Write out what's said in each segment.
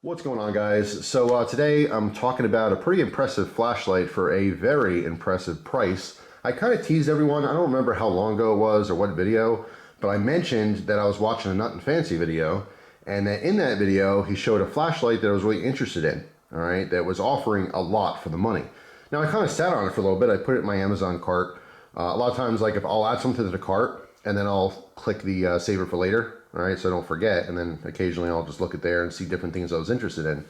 What's going on, guys? So today I'm talking about a pretty impressive flashlight for a very impressive price. I kind of teased everyone, I don't remember how long ago it was or what video, but I mentioned that I was watching a Nutnfancy video, and that in that video he showed a flashlight that I was really interested in, all right, that was offering a lot for the money. Now I kind of sat on it for a little bit. I put it in my Amazon cart. A lot of times, like if I'll add something to the cart and then I'll click the save it for later, all right, so I don't forget, and then occasionally I'll just look at there and see different things I was interested in.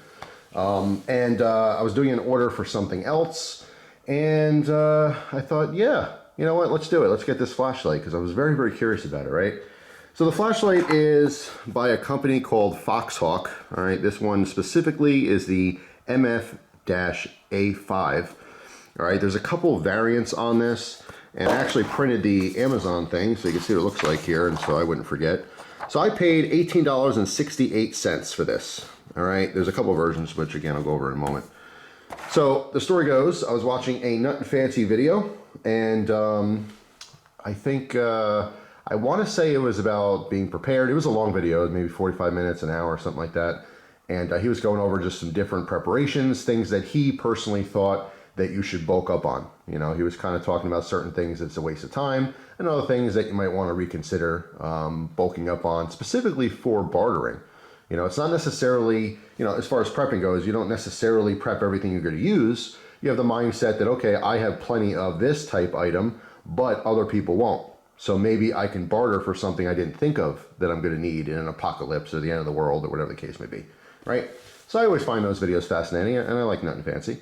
I was doing an order for something else, and I thought, yeah, you know what, let's do it. Let's get this flashlight, because I was very, very curious about it, right? So the flashlight is by a company called Foxhawk, all right? This one specifically is the MF-A5, all right? There's a couple of variants on this, and I actually printed the Amazon thing, so you can see what it looks like here, and so I wouldn't forget. So I paid $18.68 for this, all right? There's a couple of versions, which again, I'll go over in a moment. So the story goes, I was watching a Nutnfancy video, and I think, I want to say it was about being prepared. It was a long video, maybe 45 minutes, an hour, something like that. And he was going over just some different preparations, things that he personally thought that you should bulk up on. You know, he was kind of talking about certain things that's a waste of time, and other things that you might want to reconsider bulking up on, specifically for bartering. You know, it's not necessarily, you know, as far as prepping goes, you don't necessarily prep everything you're going to use. You have the mindset that, okay, I have plenty of this type item, but other people won't. So maybe I can barter for something I didn't think of that I'm going to need in an apocalypse or the end of the world or whatever the case may be, right? So I always find those videos fascinating, and I like Nutnfancy.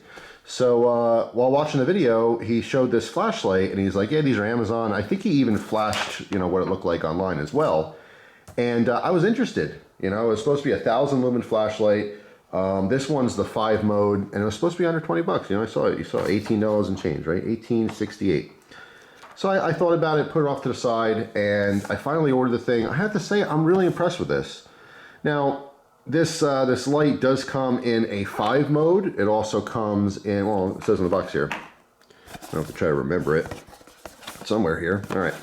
So while watching the video, he showed this flashlight, and he's like, yeah, these are Amazon. I think he even flashed, you know, what it looked like online as well. And I was interested. You know, it was supposed to be a 1,000 lumen flashlight. This one's the 5 mode, and it was supposed to be under 20 bucks. You know, I saw it. You saw $18 and change, right? $18.68. So I thought about it, put it off to the side, and I finally ordered the thing. I have to say, I'm really impressed with this. Now, this light does come in a 5 mode. It also comes in, well, it says in the box here. I have to try to remember it. Somewhere here. All right.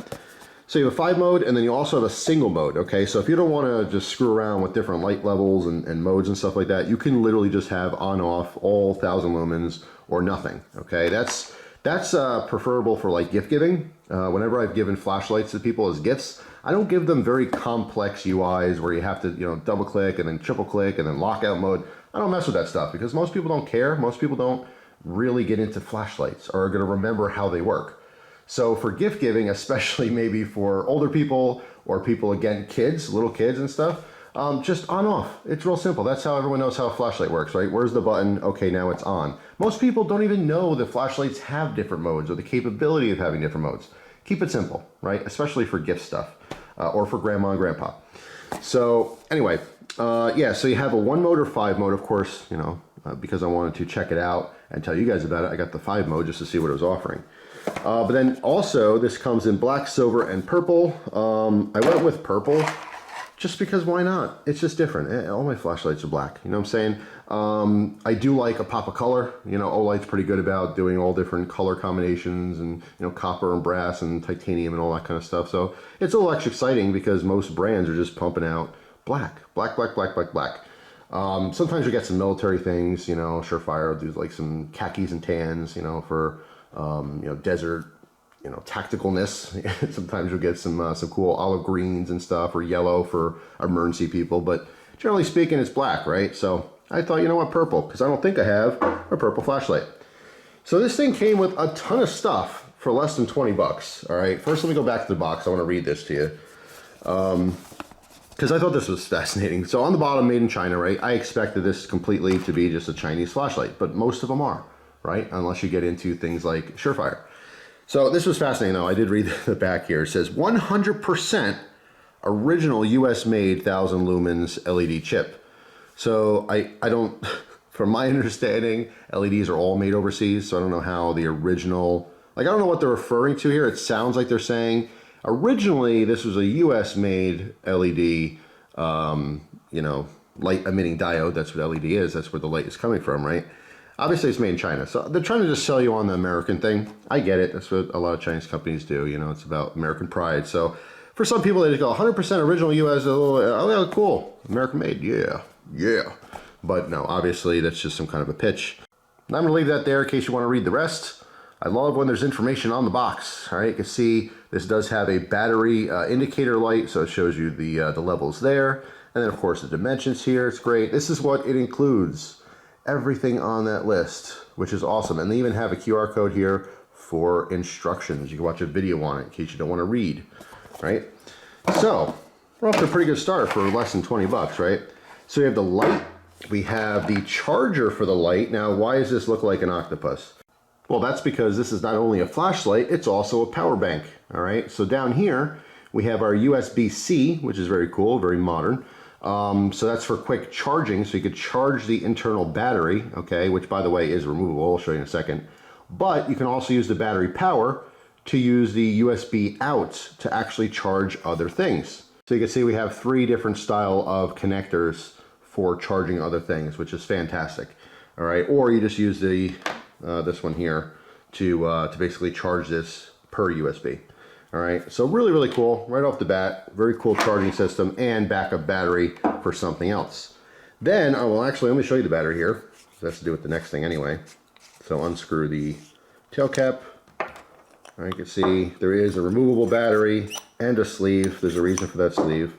So you have a 5 mode, and then you also have a single mode, okay? So if you don't want to just screw around with different light levels and modes and stuff like that, you can literally just have on-off all 1,000 lumens or nothing, okay? That's preferable for like gift giving. Whenever I've given flashlights to people as gifts, I don't give them very complex UIs where you have to, you know, double click and then triple click and then lockout mode. I don't mess with that stuff because most people don't care. Most people don't really get into flashlights or are going to remember how they work. So for gift giving, especially maybe for older people or people, again, kids, little kids and stuff, just on off. It's real simple. That's how everyone knows how a flashlight works, right? Where's the button? Okay, now it's on. Most people don't even know that flashlights have different modes or the capability of having different modes. Keep it simple, right? Especially for gift stuff or for grandma and grandpa. So anyway, yeah, so you have a 1 mode or 5 mode, of course, you know, because I wanted to check it out and tell you guys about it. I got the 5 mode just to see what it was offering. But then also this comes in black, silver, and purple. I went with purple just because why not? It's just different. All my flashlights are black, you know what I'm saying? I do like a pop of color. You know, Olight's pretty good about doing all different color combinations and, you know, copper and brass and titanium and all that kind of stuff. So it's a little extra exciting because most brands are just pumping out black. Sometimes you get some military things, you know, Surefire will do like some khakis and tans, you know, for, you know, desert, you know, tacticalness. Sometimes you'll get some cool olive greens and stuff, or yellow for emergency people, but generally speaking, it's black, right? So I thought, you know what, purple, because I don't think I have a purple flashlight. So this thing came with a ton of stuff for less than 20 bucks, all right? First, let me go back to the box. I want to read this to you, because I thought this was fascinating. So on the bottom, made in China, right? I expected this completely to be just a Chinese flashlight, but most of them are, right? Unless you get into things like Surefire. So this was fascinating, though. I did read the back here. It says 100% original US-made 1,000 lumens LED chip. So I don't, from my understanding, LEDs are all made overseas, so I don't know how the original, like I don't know what they're referring to here. It sounds like they're saying originally this was a US-made LED, you know, light emitting diode. That's what LED is. That's where the light is coming from, right? Obviously, it's made in China, so they're trying to just sell you on the American thing. I get it. That's what a lot of Chinese companies do. You know, it's about American pride. So for some people, they just go 100% original U.S. Oh, yeah, cool. American made. Yeah. But no, obviously that's just some kind of a pitch. And I'm gonna leave that there in case you wanna read the rest. I love when there's information on the box. All right, you can see this does have a battery indicator light, so it shows you the levels there. And then of course the dimensions here, it's great. This is what it includes. Everything on that list, which is awesome. And they even have a QR code here for instructions. You can watch a video on it in case you don't want to read, right? So we're off to a pretty good start for less than 20 bucks, right? So we have the light, we have the charger for the light. Now, why does this look like an octopus? Well, that's because this is not only a flashlight, it's also a power bank, all right? So down here, we have our USB-C, which is very cool, very modern. So that's for quick charging, so you could charge the internal battery, okay, which by the way is removable, I'll show you in a second. But you can also use the battery power to use the USB out to actually charge other things. So you can see we have 3 different style of connectors for charging other things, which is fantastic, all right? Or you just use the this one here to basically charge this per USB. All right, so really, really cool right off the bat. Very cool charging system and backup battery for something else. Then, oh, well, actually, let me show you the battery here. That has to do with the next thing anyway. So unscrew the tail cap. All right, you can see there is a removable battery and a sleeve. There's a reason for that sleeve.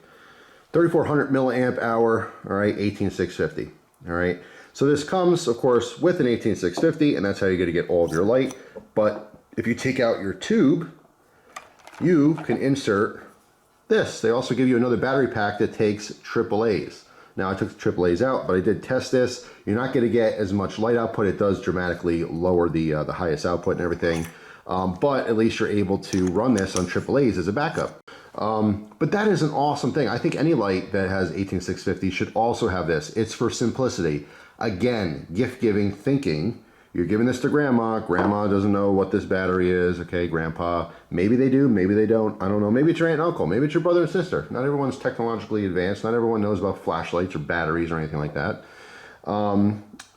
3400 milliamp hour, all right, 18650. All right, so this comes, of course, with an 18650, and that's how you're going to get all of your light. But if you take out your tube, you can insert this. They also give you another battery pack that takes AAAs. Now, I took the AAAs out, but I did test this. You're not going to get as much light output. It does dramatically lower the highest output and everything. But at least you're able to run this on AAAs as a backup. But that is an awesome thing. I think any light that has 18650 should also have this. It's for simplicity. Again, gift-giving thinking. You're giving this to grandma. Grandma doesn't know what this battery is. Okay, grandpa. Maybe they do, maybe they don't. I don't know. Maybe it's your aunt and uncle. Maybe it's your brother and sister. Not everyone's technologically advanced. Not everyone knows about flashlights or batteries or anything like that.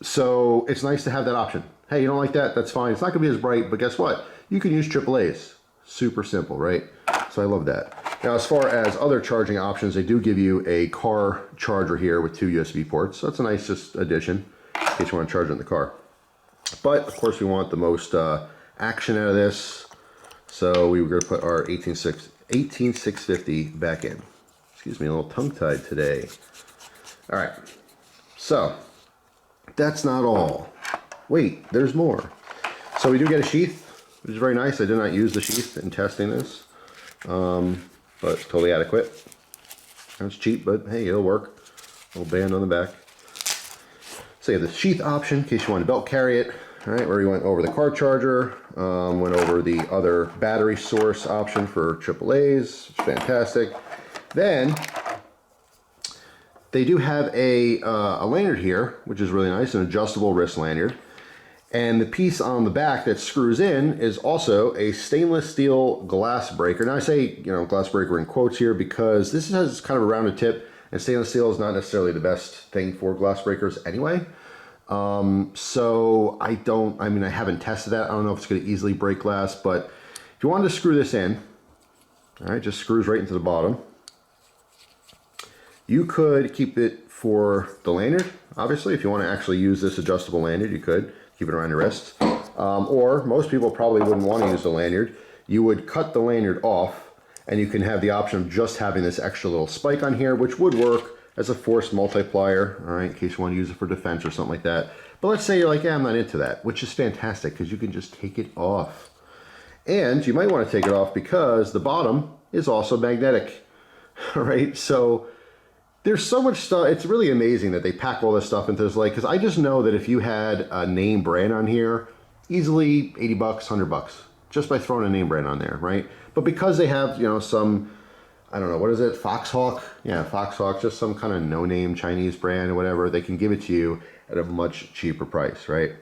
So it's nice to have that option. Hey, you don't like that? That's fine. It's not going to be as bright, but guess what? You can use AAAs. Super simple, right? So I love that. Now, as far as other charging options, they do give you a car charger here with 2 USB ports. So that's a nice just addition in case you want to charge it in the car. But of course we want the most action out of this, so we were going to put our 18650 back in. Excuse me, a little tongue-tied today. All right, so that's not all. Wait, there's more. So we do get a sheath, which is very nice. I did not use the sheath in testing this, but totally adequate. It's cheap, but hey, it'll work. A little band on the back. So you have the sheath option in case you want to belt carry it. All right, where you went over the car charger, went over the other battery source option for AAAs. It's fantastic. Then they do have a lanyard here, which is really nice, an adjustable wrist lanyard. And the piece on the back that screws in is also a stainless steel glass breaker. Now I say, glass breaker in quotes here because this has kind of a rounded tip, and stainless steel is not necessarily the best thing for glass breakers anyway. So I haven't tested that. I don't know if it's going to easily break glass, but if you wanted to screw this in, all right, just screws right into the bottom. You could keep it for the lanyard, obviously. If you want to actually use this adjustable lanyard, you could keep it around your wrist. Or most people probably wouldn't want to use the lanyard. You would cut the lanyard off, and you can have the option of just having this extra little spike on here, which would work as a force multiplier, all right, in case you want to use it for defense or something like that. But let's say you're like, yeah, I'm not into that, which is fantastic because you can just take it off. And you might want to take it off because the bottom is also magnetic, all right? So there's so much stuff. It's really amazing that they pack all this stuff into this light, because I just know that if you had a name brand on here, easily 80 bucks, 100 bucks, just by throwing a name brand on there, right? But because they have, some, I don't know, what is it? Foxhawk? Yeah, Foxhawk, just some kind of no-name Chinese brand or whatever. They can give it to you at a much cheaper price, right?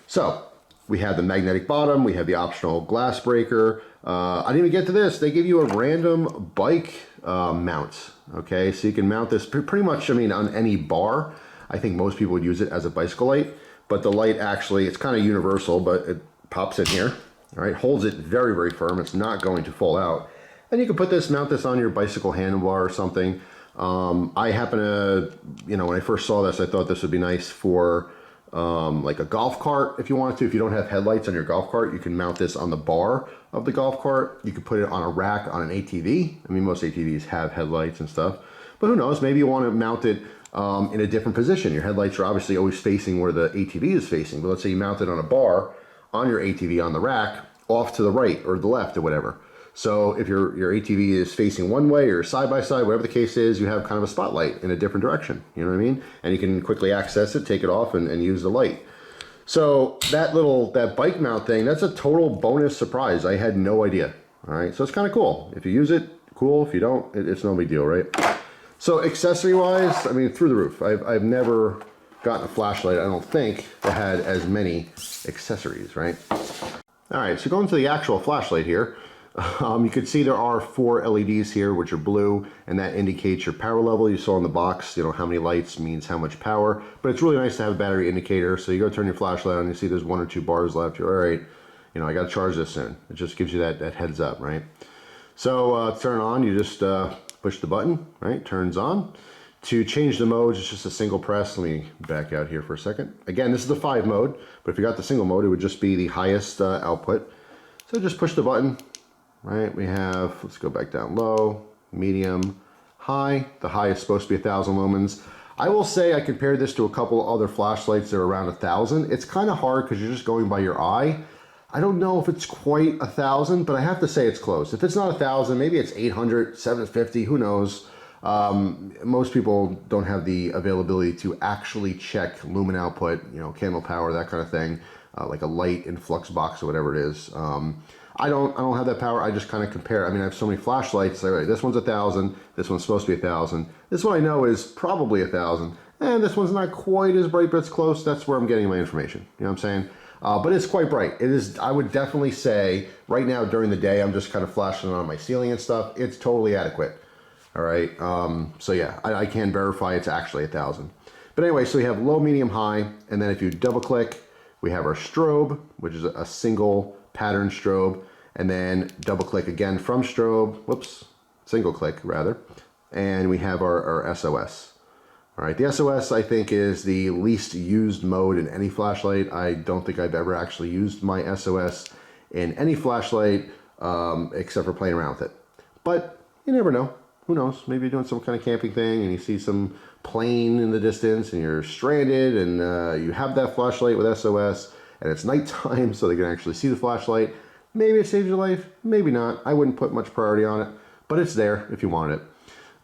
So we have the magnetic bottom. We have the optional glass breaker. I didn't even get to this. They give you a random bike mount, okay? So you can mount this pretty much, on any bar. I think most people would use it as a bicycle light, but the light actually, it's kind of universal, but it pops in here, all right? Holds it very, very firm. It's not going to fall out. And you can mount this on your bicycle handlebar or something. I happen to, you know, when I first saw this, I thought this would be nice for like a golf cart if you wanted to. If you don't have headlights on your golf cart, you can mount this on the bar of the golf cart. You could put it on a rack on an ATV. I mean, most ATVs have headlights and stuff, but who knows, maybe you want to mount it in a different position. Your headlights are obviously always facing where the ATV is facing, but let's say you mount it on a bar on your ATV on the rack, off to the right or the left or whatever. So if your ATV is facing one way or side by side, whatever the case is, you have kind of a spotlight in a different direction. You know what I mean? And you can quickly access it, take it off, and use the light. So that bike mount thing, that's a total bonus surprise. I had no idea. All right, so it's kind of cool. If you use it, cool. If you don't, it's no big deal, right? So accessory wise, I mean, through the roof. I've never gotten a flashlight, I don't think, that had as many accessories, right? All right, so going to the actual flashlight here, you can see there are 4 LEDs here, which are blue, and that indicates your power level. You saw in the box, you know, how many lights means how much power, but it's really nice to have a battery indicator. So you go turn your flashlight on, you see there's 1 or 2 bars left. You're all right, you know, I got to charge this soon. It just gives you that heads up, right? So to turn on, you just push the button, right? Turns on. To change the modes, it's just a single press. Let me back out here for a second. Again, this is the 5 mode, but if you got the single mode, it would just be the highest output. So just push the button, right? We have, let's go back down, low, medium, high. The high is supposed to be 1,000 lumens. I will say I compared this to a couple other flashlights that are around 1,000. It's kind of hard because you're just going by your eye. I don't know if it's quite 1,000, but I have to say it's close. If it's not 1,000, maybe it's 800, 750, who knows? Most people don't have the availability to actually check lumen output, you know, candle power, that kind of thing, like a light in flux box or whatever it is. I don't have that power. I just kind of compare. I mean, I have so many flashlights. Like, this one's 1,000. This one's supposed to be 1,000. This one I know is probably 1,000. And this one's not quite as bright, but it's close. That's where I'm getting my information. You know what I'm saying? But it's quite bright. It is, I would definitely say, right now during the day, I'm just kind of flashing it on my ceiling and stuff. It's totally adequate. All right. So yeah, I can verify it's actually 1,000. But anyway, so we have low, medium, high. And then if you double click, we have our strobe, which is a single pattern strobe. And then double click again from strobe, whoops, single click rather. And we have our SOS. All right, the SOS I think is the least used mode in any flashlight. I don't think I've ever actually used my SOS in any flashlight except for playing around with it. But you never know. Who knows? Maybe you're doing some kind of camping thing and you see some plane in the distance and you're stranded and you have that flashlight with SOS and it's nighttime so they can actually see the flashlight. Maybe it saves your life, maybe not. I wouldn't put much priority on it, but it's there if you want it.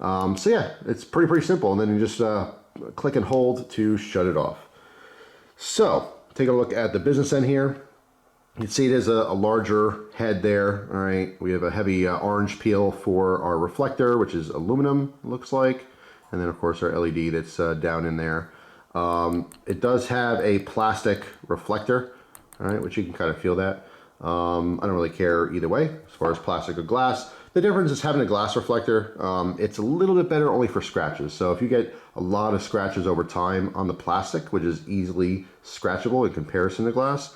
So yeah, it's pretty simple. And then you just click and hold to shut it off. So take a look at the business end here. You can see it is a larger head there. All right, we have a heavy orange peel for our reflector, which is aluminum, looks like. And then of course our LED that's down in there. It does have a plastic reflector, all right, which you can kind of feel that. I don't really care either way as far as plastic or glass. The difference is having a glass reflector. It's a little bit better only for scratches. So if you get a lot of scratches over time on the plastic, which is easily scratchable in comparison to glass,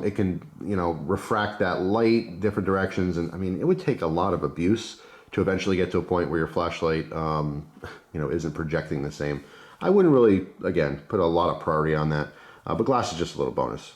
it can, you know, refract that light different directions. And I mean, it would take a lot of abuse to eventually get to a point where your flashlight, you know, isn't projecting the same. I wouldn't really, again, put a lot of priority on that, but glass is just a little bonus.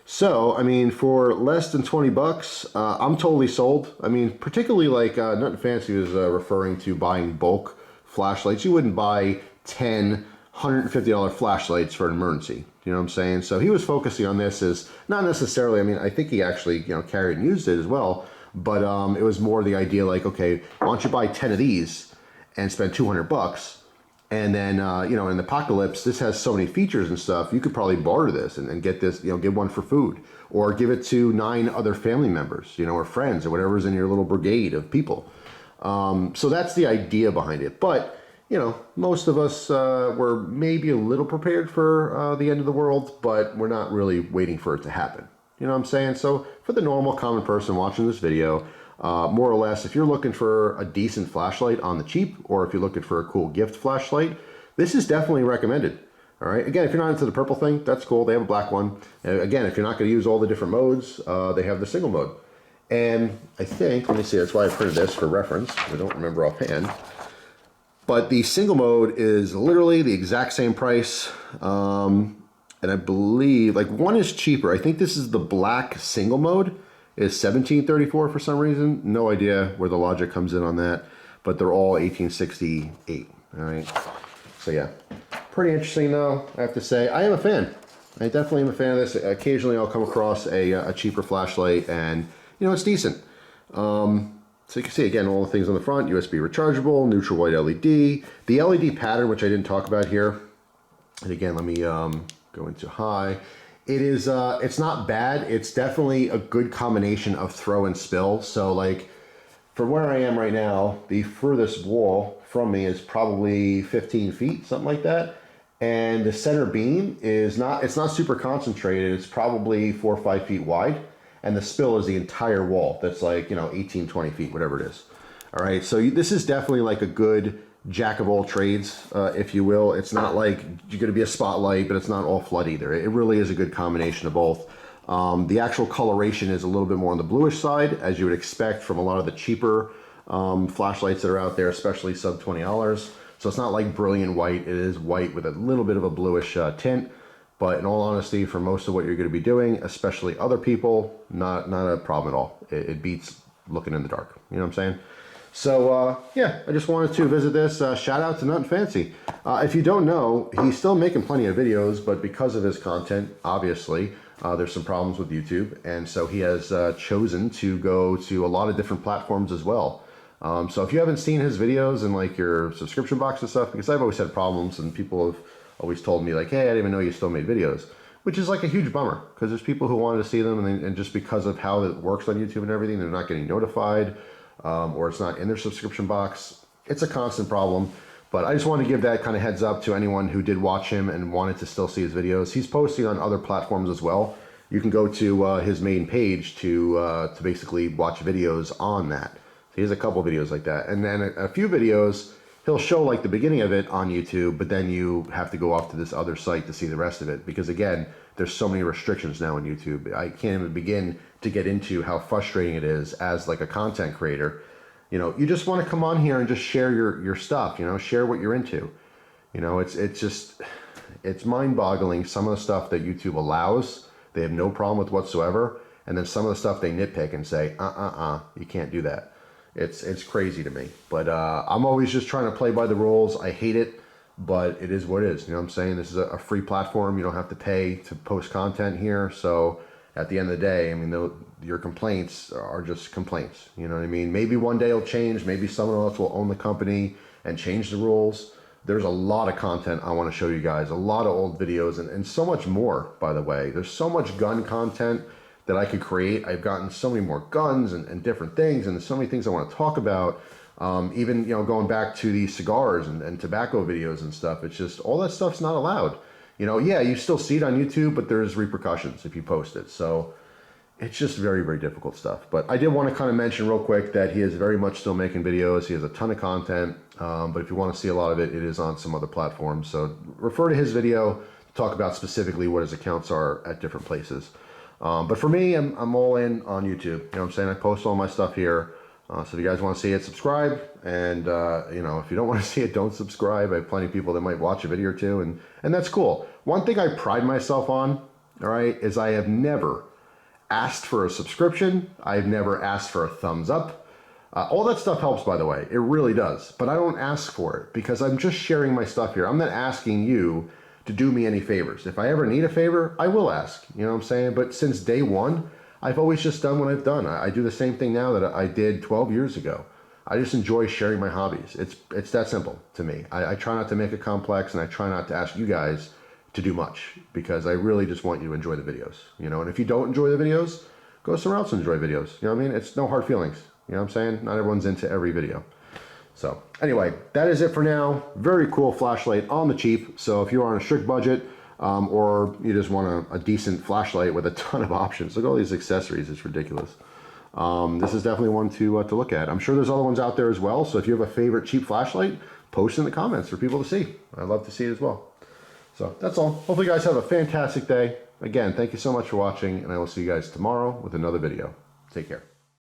So, I mean, for less than 20 bucks, I'm totally sold. I mean, particularly like Nutnfancy was referring to buying bulk flashlights. You wouldn't buy 10 $150 flashlights for an emergency. You know what I'm saying? So he was focusing on this as not necessarily, I mean, I think he actually, you know, carried and used it as well, but it was more the idea like, okay, why don't you buy 10 of these and spend 200 bucks? And then, you know, in the apocalypse, this has so many features and stuff, you could probably barter this and get this, you know, get one for food or give it to 9 other family members, you know, or friends or whatever's in your little brigade of people. So that's the idea behind it. But, you know, most of us were maybe a little prepared for the end of the world, but we're not really waiting for it to happen. You know what I'm saying? So for the normal common person watching this video, more or less, if you're looking for a decent flashlight on the cheap, or if you're looking for a cool gift flashlight, this is definitely recommended. All right. Again, if you're not into the purple thing, that's cool. They have a black one. Again, if you're not going to use all the different modes, they have the single mode. And I think, let me see, that's why I printed this for reference. I don't remember offhand. But the single mode is literally the exact same price. And I believe like one is cheaper. I think this is the black single mode is $17.34 for some reason. No idea where the logic comes in on that, but they're all 1868. All right. So yeah, pretty interesting though, I have to say. I am a fan. I definitely am a fan of this. Occasionally I'll come across a cheaper flashlight and, you know, it's decent. So you can see, again, all the things on the front, USB rechargeable, neutral white LED. The LED pattern, which I didn't talk about here, and again, let me go into high. It is, it's not bad. It's definitely a good combination of throw and spill. So like, from where I am right now, the furthest wall from me is probably 15 feet, something like that. And the center beam is not, it's not super concentrated. It's probably 4 or 5 feet wide. And the spill is the entire wall. That's like, you know, 18, 20 feet, whatever it is. All right, so this is definitely like a good jack of all trades, if you will. It's not like you're gonna be a spotlight, but it's not all flood either. It really is a good combination of both. The actual coloration is a little bit more on the bluish side, as you would expect from a lot of the cheaper flashlights that are out there, especially sub $20. So it's not like brilliant white. It is white with a little bit of a bluish tint. But in all honesty, for most of what you're going to be doing, especially other people, not a problem at all. It beats looking in the dark. You know what I'm saying? So yeah, I just wanted to visit this. Shout out to Nutnfancy. If you don't know, he's still making plenty of videos, but because of his content, obviously, there's some problems with YouTube. And so he has chosen to go to a lot of different platforms as well. So if you haven't seen his videos and like your subscription box and stuff, because I've always had problems and people have always told me like, hey, I didn't even know you still made videos, which is like a huge bummer because there's people who wanted to see them and just because of how it works on YouTube and everything, they're not getting notified or it's not in their subscription box. It's a constant problem, but I just wanted to give that kind of heads up to anyone who did watch him and wanted to still see his videos. He's posting on other platforms as well. You can go to his main page to basically watch videos on that. So he has a couple videos like that. And then a few videos, he'll show like the beginning of it on YouTube, but then you have to go off to this other site to see the rest of it. Because again, there's so many restrictions now on YouTube. I can't even begin to get into how frustrating it is as like a content creator. You know, you just want to come on here and just share your stuff, you know, share what you're into. You know, it's mind-boggling some of the stuff that YouTube allows. They have no problem with whatsoever. And then some of the stuff they nitpick and say, you can't do that. It's crazy to me, but I'm always just trying to play by the rules. I hate it, but it is what it is. You know what I'm saying? This is a free platform. You don't have to pay to post content here. So at the end of the day, I mean, your complaints are just complaints. You know what I mean? Maybe one day it'll change. Maybe someone else will own the company and change the rules. There's a lot of content I want to show you guys, a lot of old videos and so much more, by the way. There's so much gun content that I could create. I've gotten so many more guns and different things, and there's so many things I want to talk about. Even, you know, going back to the cigars and tobacco videos and stuff, it's just all that stuff's not allowed. You know, yeah, you still see it on YouTube, but there's repercussions if you post it. So it's just very, very difficult stuff. But I did want to kind of mention real quick that he is very much still making videos. He has a ton of content, but if you want to see a lot of it, it is on some other platforms. So refer to his video to talk about specifically what his accounts are at different places. But for me, I'm all in on YouTube. You know what I'm saying? I post all my stuff here. So if you guys want to see it, subscribe. And, you know, if you don't want to see it, don't subscribe. I have plenty of people that might watch a video or two, and that's cool. One thing I pride myself on, all right, is I have never asked for a subscription. I've never asked for a thumbs up. All that stuff helps, by the way. It really does. But I don't ask for it because I'm just sharing my stuff here. I'm not asking you to do me any favors. If I ever need a favor, I will ask, you know what I'm saying? But since day one, I've always just done what I've done. I do the same thing now that I did 12 years ago. I just enjoy sharing my hobbies. It's that simple to me. I try not to make it complex, and I try not to ask you guys to do much because I really just want you to enjoy the videos, you know? And if you don't enjoy the videos, go somewhere else and enjoy videos. You know what I mean? It's no hard feelings. You know what I'm saying? Not everyone's into every video. So anyway, that is it for now. Very cool flashlight on the cheap. So if you're on a strict budget or you just want a decent flashlight with a ton of options, look at all these accessories. It's ridiculous. This is definitely one to look at. I'm sure there's other ones out there as well. So if you have a favorite cheap flashlight, post in the comments for people to see. I'd love to see it as well. So that's all. Hopefully you guys have a fantastic day. Again, thank you so much for watching, and I will see you guys tomorrow with another video. Take care.